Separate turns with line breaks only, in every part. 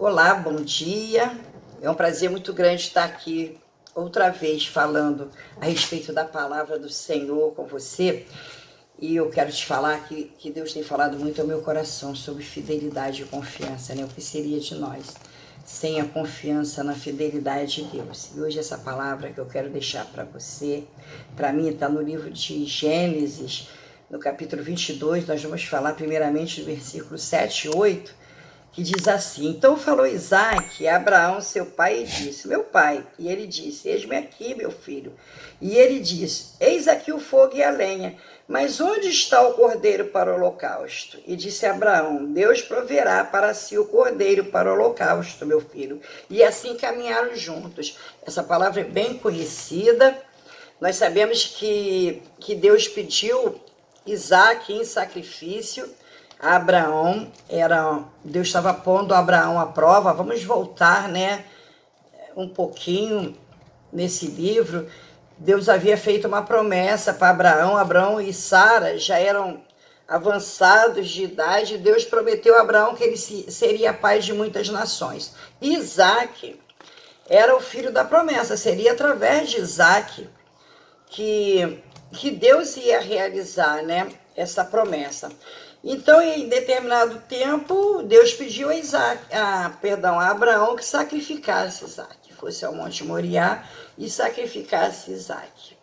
Olá, bom dia. É um prazer muito grande estar aqui outra vez falando a respeito da palavra do Senhor com você. E eu quero te falar que Deus tem falado muito ao meu coração sobre fidelidade e confiança, né? O que seria de nós sem a confiança na fidelidade de Deus? E hoje essa palavra que eu quero deixar para você, para mim está no livro de Gênesis, no capítulo 22, nós vamos falar primeiramente do versículo 7 e 8, que diz assim: então falou Isaque a Abraão, seu pai, e disse: meu pai. E ele disse: eis-me aqui, meu filho. E ele disse: eis aqui o fogo e a lenha, mas onde está o cordeiro para o holocausto? E disse Abraão: Deus proverá para si o cordeiro para o holocausto, meu filho. E assim caminharam juntos. Essa palavra é bem conhecida. Nós sabemos que Deus pediu Isaque em sacrifício a Abraão. Deus estava pondo Abraão à prova. Vamos voltar, né, um pouquinho nesse livro. Deus havia feito uma promessa para Abraão. Abraão e Sara já eram avançados de idade. Deus prometeu a Abraão que ele seria pai de muitas nações. Isaque era o filho da promessa. Seria através de Isaque que Deus ia realizar, né, essa promessa. Então, em determinado tempo, Deus pediu a Abraão que sacrificasse Isaque, fosse ao Monte Moriá e sacrificasse Isaque,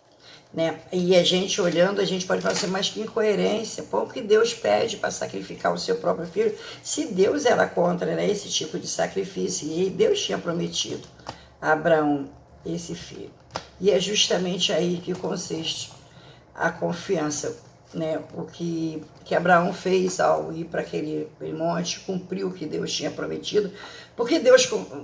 né? E a gente olhando, a gente pode falar assim, mas que incoerência, por que Deus pede para sacrificar o seu próprio filho, se Deus era contra, né, esse tipo de sacrifício, e Deus tinha prometido a Abraão esse filho. E é justamente aí que consiste a confiança, né? O que Abraão fez ao ir para aquele monte, cumpriu o que Deus tinha prometido, porque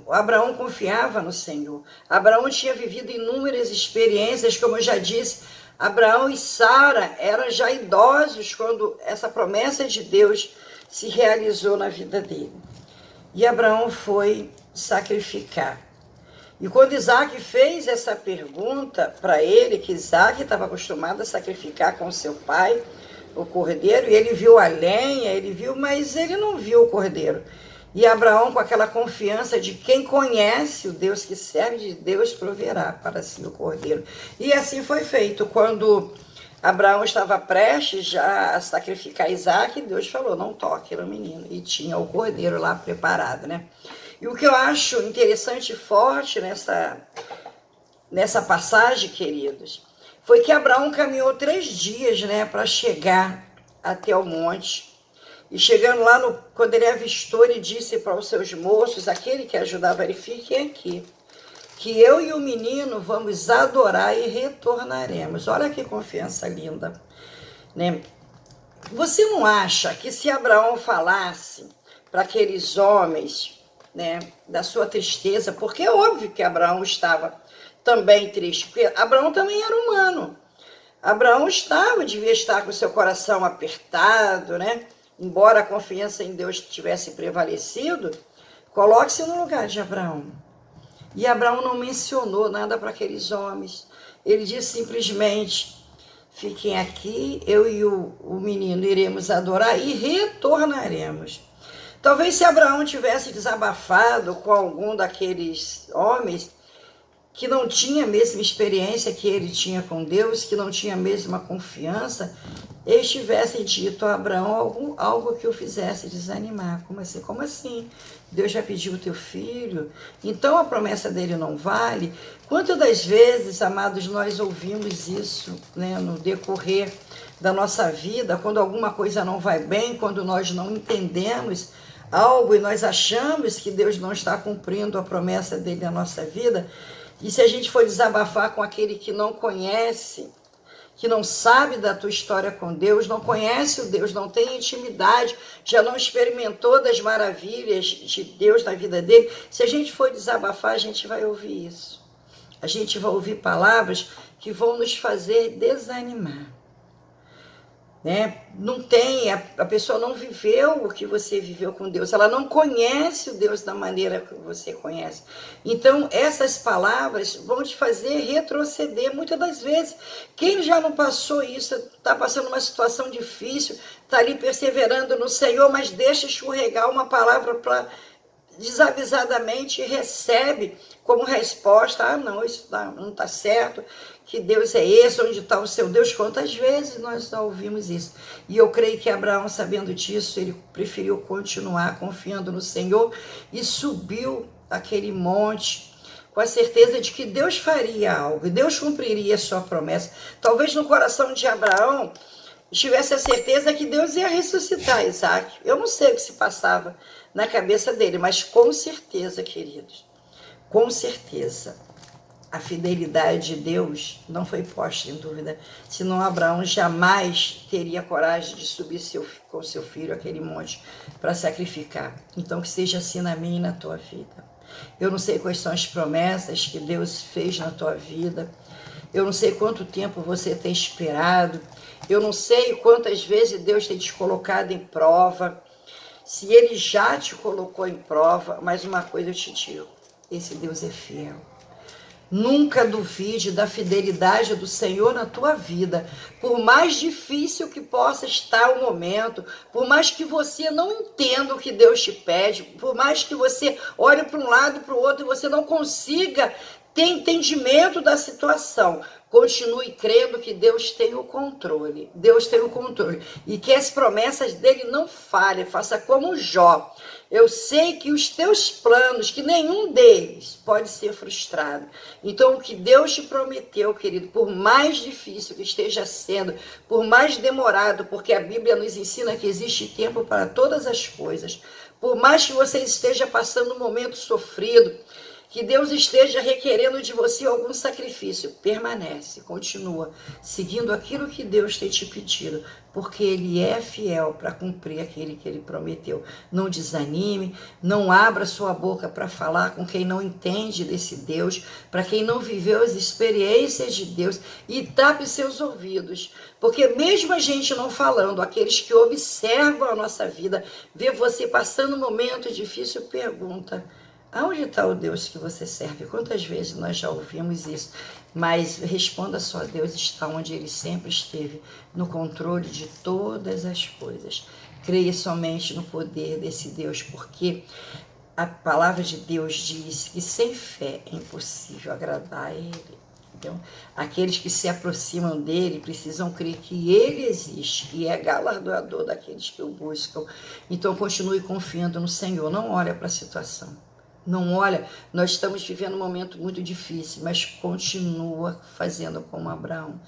Abraão confiava no Senhor. Abraão tinha vivido inúmeras experiências, como eu já disse. Abraão e Sara eram já idosos quando essa promessa de Deus se realizou na vida dele. E Abraão foi sacrificar. E quando Isaque fez essa pergunta para ele, que Isaque estava acostumado a sacrificar com seu pai o cordeiro, e ele viu a lenha, mas ele não viu o cordeiro. E Abraão, com aquela confiança de quem conhece o Deus que serve, de Deus proverá para si o cordeiro. E assim foi feito. Quando Abraão estava prestes já a sacrificar Isaque, Deus falou, não toque no menino. E tinha o cordeiro lá preparado, né? E o que eu acho interessante e forte nessa passagem, queridos, foi que Abraão caminhou 3 dias, né, para chegar até o monte. E chegando lá, quando ele avistou, ele disse para os seus moços, aquele que ajudava ele, fiquem aqui, que eu e o menino vamos adorar e retornaremos. Olha que confiança linda, né? Você não acha que se Abraão falasse para aqueles homens, né, da sua tristeza, porque é óbvio que Abraão estava também triste, porque Abraão também era humano. Abraão devia estar com seu coração apertado, né? Embora a confiança em Deus tivesse prevalecido, coloque-se no lugar de Abraão. E Abraão não mencionou nada para aqueles homens. Ele disse simplesmente, fiquem aqui, eu e o menino iremos adorar e retornaremos. Talvez se Abraão tivesse desabafado com algum daqueles homens que não tinha a mesma experiência que ele tinha com Deus, que não tinha a mesma confiança, eles tivessem dito a Abraão algo que o fizesse desanimar. Como assim? Como assim? Deus já pediu o teu filho? Então a promessa dele não vale? Quantas das vezes, amados, nós ouvimos isso, né, no decorrer da nossa vida, quando alguma coisa não vai bem, quando nós não entendemos algo e nós achamos que Deus não está cumprindo a promessa dele na nossa vida, e se a gente for desabafar com aquele que não conhece, que não sabe da tua história com Deus, não conhece o Deus, não tem intimidade, já não experimentou das maravilhas de Deus na vida dele, se a gente for desabafar, a gente vai ouvir isso. A gente vai ouvir palavras que vão nos fazer desanimar, né? Não tem, a pessoa não viveu o que você viveu com Deus, ela não conhece o Deus da maneira que você conhece. Então, essas palavras vão te fazer retroceder muitas das vezes. Quem já não passou isso, está passando uma situação difícil, está ali perseverando no Senhor, mas deixa escorregar uma palavra para desavisadamente recebe como resposta: ah, não, isso não está certo, que Deus é esse, onde está o seu Deus? Quantas vezes nós já ouvimos isso? E eu creio que Abraão, sabendo disso, ele preferiu continuar confiando no Senhor e subiu aquele monte com a certeza de que Deus faria algo, e Deus cumpriria a sua promessa. Talvez no coração de Abraão tivesse a certeza que Deus ia ressuscitar Isaac. Eu não sei o que se passava na cabeça dele, mas com certeza, queridos, com certeza, a fidelidade de Deus não foi posta em dúvida, senão Abraão jamais teria coragem de subir com seu filho aquele monte para sacrificar. Então, que seja assim na minha e na tua vida. Eu não sei quais são as promessas que Deus fez na tua vida, eu não sei quanto tempo você tem esperado, eu não sei quantas vezes Deus tem te colocado em prova, se Ele já te colocou em prova, mas uma coisa eu te digo, esse Deus é fiel. Nunca duvide da fidelidade do Senhor na tua vida. Por mais difícil que possa estar o momento, por mais que você não entenda o que Deus te pede, por mais que você olhe para um lado e para o outro e você não consiga ter entendimento da situação, continue crendo que Deus tem o controle. Deus tem o controle. E que as promessas dele não falhem. Faça como Jó. Eu sei que os teus planos, que nenhum deles pode ser frustrado. Então, o que Deus te prometeu, querido, por mais difícil que esteja sendo, por mais demorado, porque a Bíblia nos ensina que existe tempo para todas as coisas, por mais que você esteja passando um momento sofrido, que Deus esteja requerendo de você algum sacrifício, permanece, continua, seguindo aquilo que Deus tem te pedido, porque Ele é fiel para cumprir aquele que Ele prometeu. Não desanime, não abra sua boca para falar com quem não entende desse Deus, para quem não viveu as experiências de Deus, e tape seus ouvidos, porque mesmo a gente não falando, aqueles que observam a nossa vida, vê você passando um momento difícil, pergunta: aonde está o Deus que você serve? Quantas vezes nós já ouvimos isso? Mas responda só: Deus está onde Ele sempre esteve, no controle de todas as coisas. Creia somente no poder desse Deus, porque a palavra de Deus diz que sem fé é impossível agradar a Ele. Então, aqueles que se aproximam dele precisam crer que ele existe e é galardoador daqueles que o buscam. Então, continue confiando no Senhor. Não olha para a situação. Não olha, nós estamos vivendo um momento muito difícil, mas continua fazendo como Abraão.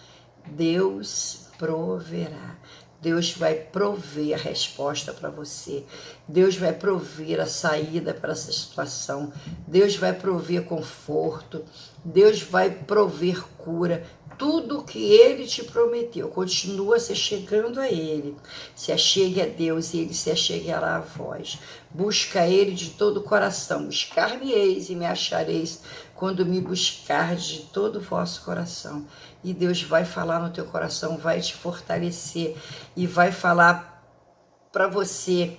Deus proverá. Deus vai prover a resposta para você. Deus vai prover a saída para essa situação. Deus vai prover conforto. Deus vai prover cura. Tudo que Ele te prometeu, continua se chegando a Ele. Se achegue a Deus e Ele se achegará a vós. Busca Ele de todo o coração. Buscar-me-eis e me achareis quando me buscardes de todo o vosso coração. E Deus vai falar no teu coração, vai te fortalecer e vai falar para você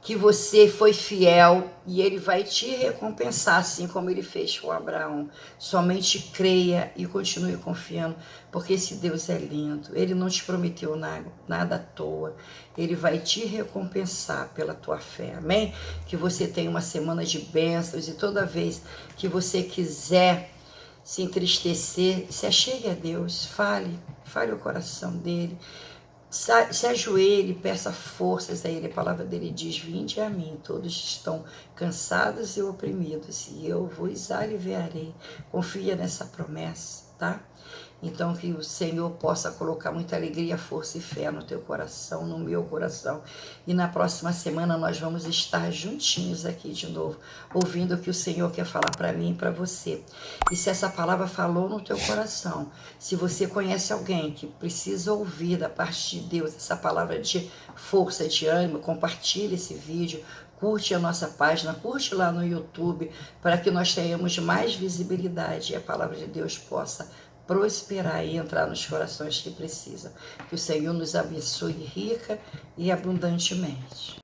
que você foi fiel e Ele vai te recompensar, assim como Ele fez com Abraão. Somente creia e continue confiando, porque esse Deus é lindo. Ele não te prometeu nada à toa. Ele vai te recompensar pela tua fé. Amém? Que você tenha uma semana de bênçãos e toda vez que você quiser se entristecer, se achegue a Deus, fale o coração dele. Se ajoelhe, peça forças a Ele. A palavra dele diz: vinde a mim, todos estão cansados e oprimidos, e eu vos aliviarei. Confia nessa promessa, tá? Então, que o Senhor possa colocar muita alegria, força e fé no teu coração, no meu coração. E na próxima semana nós vamos estar juntinhos aqui de novo, ouvindo o que o Senhor quer falar para mim e para você. E se essa palavra falou no teu coração, se você conhece alguém que precisa ouvir da parte de Deus essa palavra de força, de ânimo, compartilhe esse vídeo, curte a nossa página, curte lá no YouTube, para que nós tenhamos mais visibilidade e a palavra de Deus possa prosperar e entrar nos corações que precisam. Que o Senhor nos abençoe rica e abundantemente.